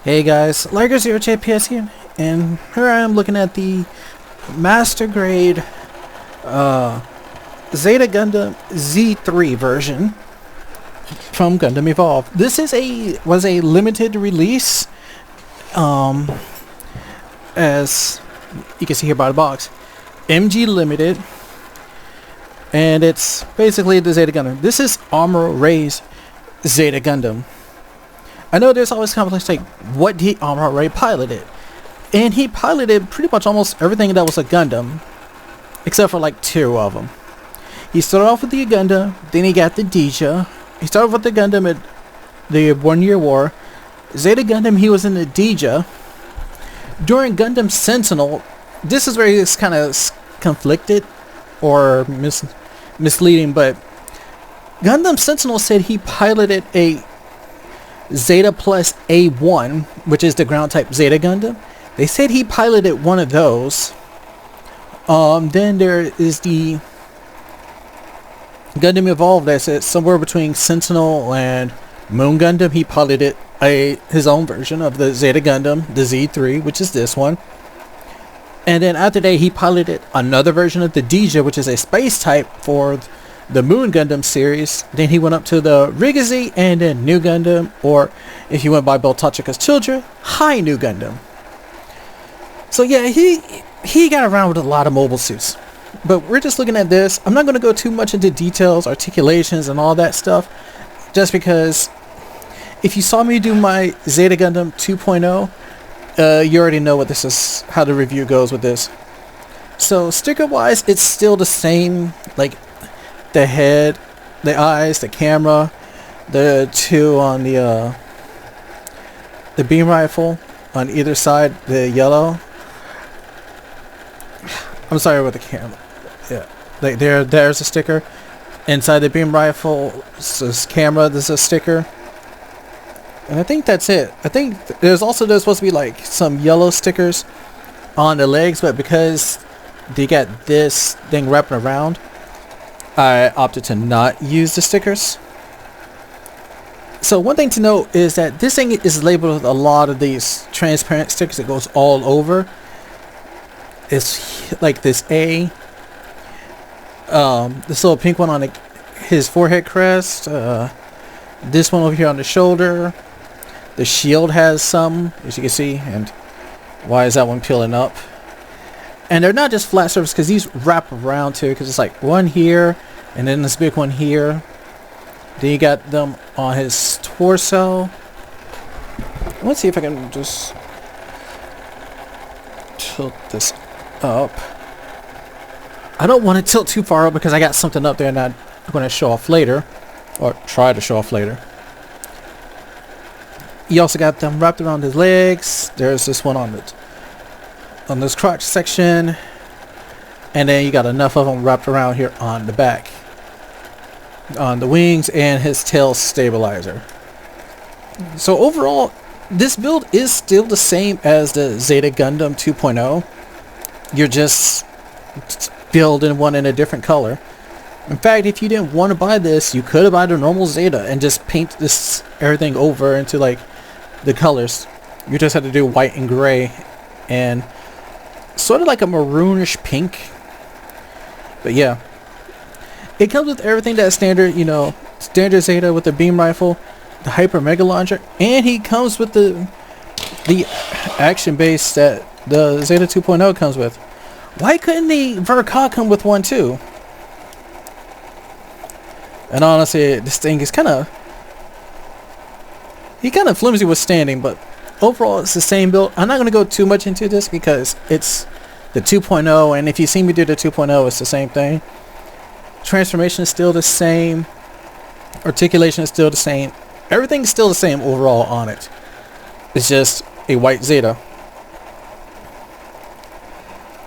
Hey guys, Liger0JPS here, and here I am looking at the Master Grade Zeta Gundam Z3 version from Gundam Evolve. This is was a limited release, as you can see here by the box, MG Limited, and it's basically the Zeta Gundam. This is Amuro Ray's Zeta Gundam. I know there's always conflicts like what did Amuro Ray piloted, and he piloted pretty much almost everything that was a Gundam, except for like two of them. He started off with the Gundam, then he got the Deja. He started with the Gundam at the 1 Year War. Zeta Gundam, he was in the Deja. During Gundam Sentinel, this is where he's kind of conflicted or misleading, but Gundam Sentinel said he piloted a Zeta plus A1, which is the ground type Zeta Gundam. They said he piloted one of those. Then there is the Gundam Evolve that's somewhere between Sentinel and Moon Gundam. He piloted his own version of the Zeta Gundam, the Z3, which is this one. And then after that, he piloted another version of the Deja, which is a space type for the Moon Gundam series. Then he went up to the Rigazi and then New Gundam, or if you went by Beltachika's children, High New Gundam. So yeah, he got around with a lot of mobile suits. But we're just looking at this. I'm not going to go too much into details, articulations, and all that stuff, just because if you saw me do my Zeta Gundam 2.0, you already know what this is, how the review goes with this. So sticker wise, it's still the same, like the head, the eyes, the camera, the two on the beam rifle on either side, the yellow. I'm sorry with the camera. Yeah, like there's a sticker inside the beam rifle. This camera, there's a sticker, and I think that's it. I think there's supposed to be like some yellow stickers on the legs, but because they got this thing wrapping around, I opted to not use the stickers. So one thing to note is that this thing is labeled with a lot of these transparent stickers that goes all over. It's like this this little pink one on his forehead crest, this one over here on the shoulder. The shield has some, as you can see, and why is that one peeling up? And they're not just flat surface, because these wrap around too, because it's like one here and then this big one here. Then you got them on his torso. Let's see if I can just tilt this up. I don't want to tilt too far up because I got something up there and I'm going to show off later, or try to show off later. You also got them wrapped around his legs. There's this one on this crotch section, and then you got enough of them wrapped around here on the back, on the wings and his tail stabilizer. So overall, this build is still the same as the Zeta Gundam 2.0. You're just building one in a different color. In fact, if you didn't want to buy this, you could have bought a normal Zeta and just paint this everything over into like the colors. You just had to do white and gray and sort of like a maroonish pink. But yeah, it comes with everything that's standard, you know, standard Zeta with the beam rifle, the hyper mega launcher, and he comes with the action base that the Zeta 2.0 comes with. Why couldn't the Verka come with one too? And honestly, this thing is kind of flimsy with standing, but overall it's the same build. I'm not going to go too much into this because it's the 2.0, and if you see me do the 2.0, it's the same thing. Transformation is still the same. Articulation is still the same. Everything's still the same overall on it. It's just a white Zeta.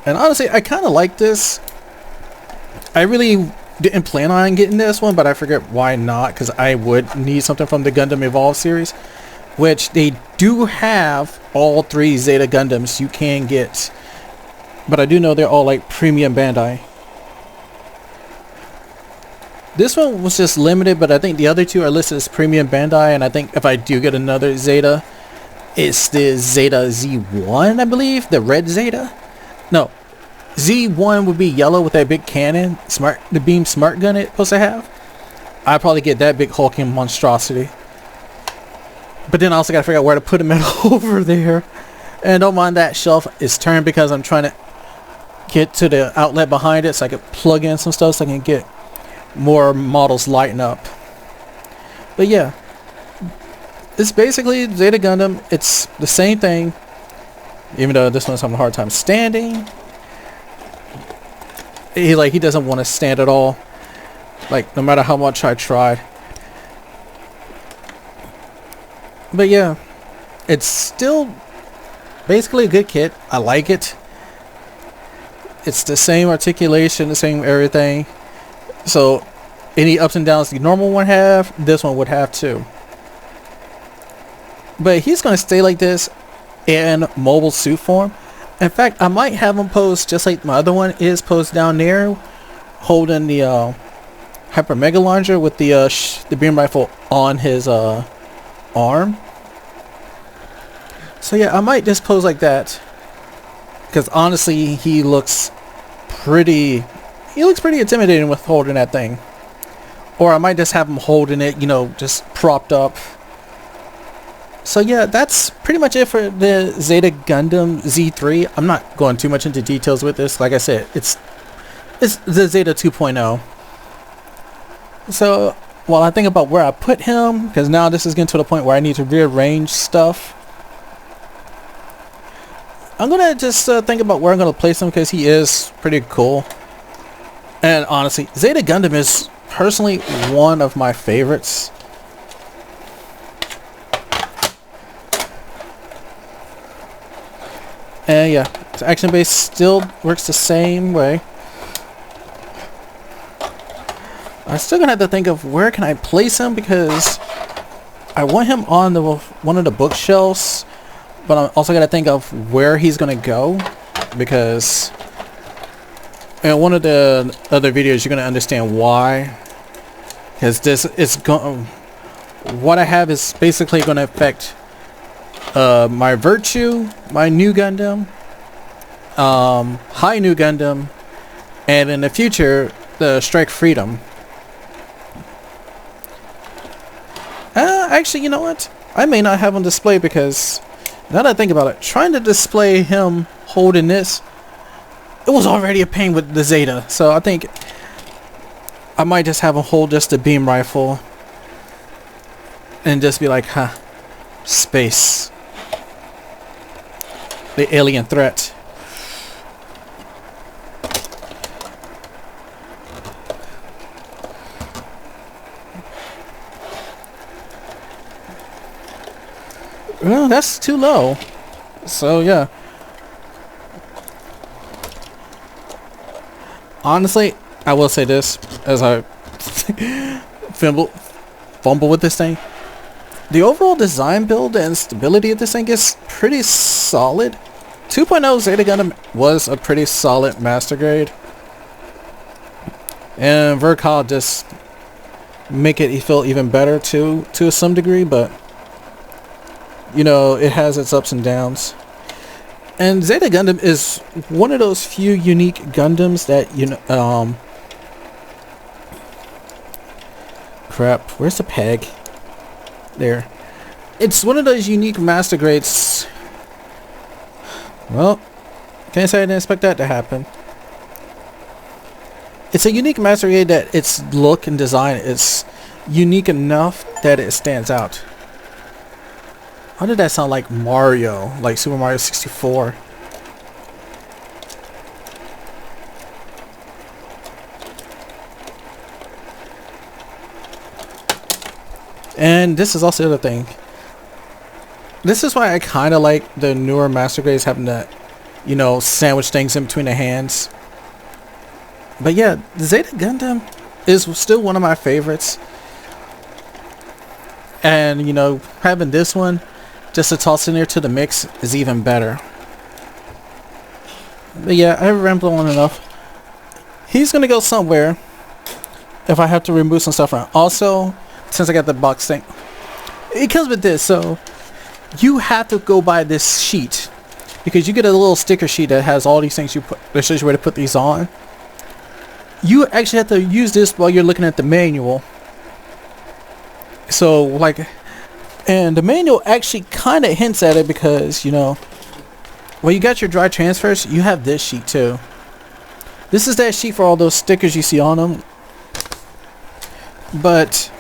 And honestly, I kind of like this. I really didn't plan on getting this one, but I figured why not, because I would need something from the Gundam Evolve series, which they do have all three Zeta Gundams you can get. But I do know they're all like premium Bandai. This one was just limited, but I think the other two are listed as premium Bandai, and I think if I do get another Zeta, It's the Zeta Z1, I believe, the red Zeta. No, Z1 would be yellow with that big cannon, the beam smart gun it's supposed to have. I'd probably get that big hulking monstrosity. But then I also gotta figure out where to put him at over there. And don't mind that shelf is turned because I'm trying to get to the outlet behind it so I can plug in some stuff so I can get more models lighting up. But yeah, it's basically Zeta Gundam. It's the same thing, even though this one's having a hard time standing. He doesn't want to stand at all, like no matter how much I tried. But yeah, it's still basically a good kit. I like it. It's the same articulation, the same everything. So any ups and downs the normal one have, this one would have too. But he's going to stay like this in mobile suit form. In fact, I might have him posed just like my other one is posed down there, holding the Hyper Mega Launcher with the beam rifle on his arm. So yeah, I might just pose like that, because honestly he looks pretty intimidating with holding that thing. Or I might just have him holding it, you know, just propped up. So yeah, that's pretty much it for the Zeta Gundam Z3. I'm not going too much into details with this. Like I said, it's the Zeta 2.0. So while I think about where I put him, because now this is getting to the point where I need to rearrange stuff, I'm gonna just think about where I'm gonna place him, because he is pretty cool. And honestly, Zeta Gundam is personally one of my favorites. And yeah, the action base still works the same way. I'm still gonna have to think of where can I place him, because I want him on one of the bookshelves, but I'm also gonna think of where he's gonna go, because in one of the other videos you're gonna understand why. Because this is what I have is basically gonna affect my Virtue, my New Gundam, High New Gundam, and in the future the Strike Freedom. Actually, you know what? I may not have on display, because now that I think about it, trying to display him holding this, it was already a pain with the Zeta. So I think I might just have him hold just the beam rifle and just be like, huh, space. The alien threat. Well, that's too low. So yeah. Honestly, I will say this as I fumble with this thing. The overall design build and stability of this thing is pretty solid. 2.0 Zeta Gundam was a pretty solid master grade. And Vercal just make it feel even better to some degree, but you know, it has its ups and downs. And Zeta Gundam is one of those few unique Gundams that, you know, crap, where's the peg? There. It's one of those unique master grades. Well, can't say I didn't expect that to happen. It's a unique master grade that its look and design is unique enough that it stands out. How did that sound like Mario? Like Super Mario 64? And this is also the other thing. This is why I kind of like the newer master grades having to, you know, sandwich things in between the hands. But yeah, the Zeta Gundam is still one of my favorites. And, you know, having this one just to toss in there to the mix is even better. But yeah, I rambled on enough. He's gonna go somewhere if I have to remove some stuff around. Also, since I got the box thing, it comes with this, so you have to go buy this sheet, because you get a little sticker sheet that has all these things that shows you where to put these on. You actually have to use this while you're looking at the manual. So like, and the manual actually kind of hints at it, because, you know, well, you got your dry transfers, you have this sheet too. This is that sheet for all those stickers you see on them. But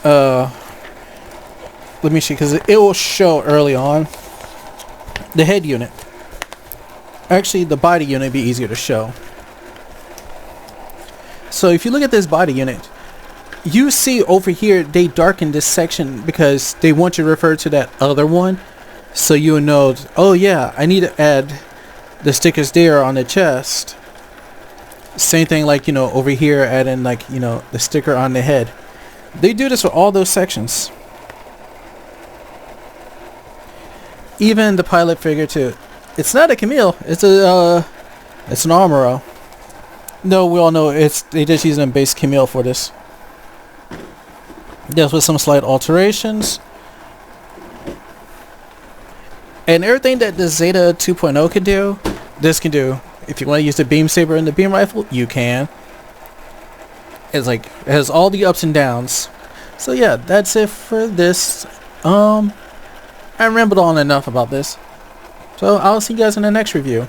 let me see, because it will show early on the head unit. Actually, the body unit would be easier to show. So if you look at this body unit, you see over here they darken this section because they want you to refer to that other one, so you'll know, oh yeah, I need to add the stickers there on the chest. Same thing, like, you know, over here, add in, like, you know, the sticker on the head. They do this for all those sections. Even the pilot figure too. It's not a Camille, it's an Amuro. No, we all know they just using a base Camille for this. Just with some slight alterations. And everything that the Zeta 2.0 can do, this can do. If you want to use the beam saber and the beam rifle, you can. It's like, it has all the ups and downs. So yeah, that's it for this. I rambled on enough about this. So I'll see you guys in the next review.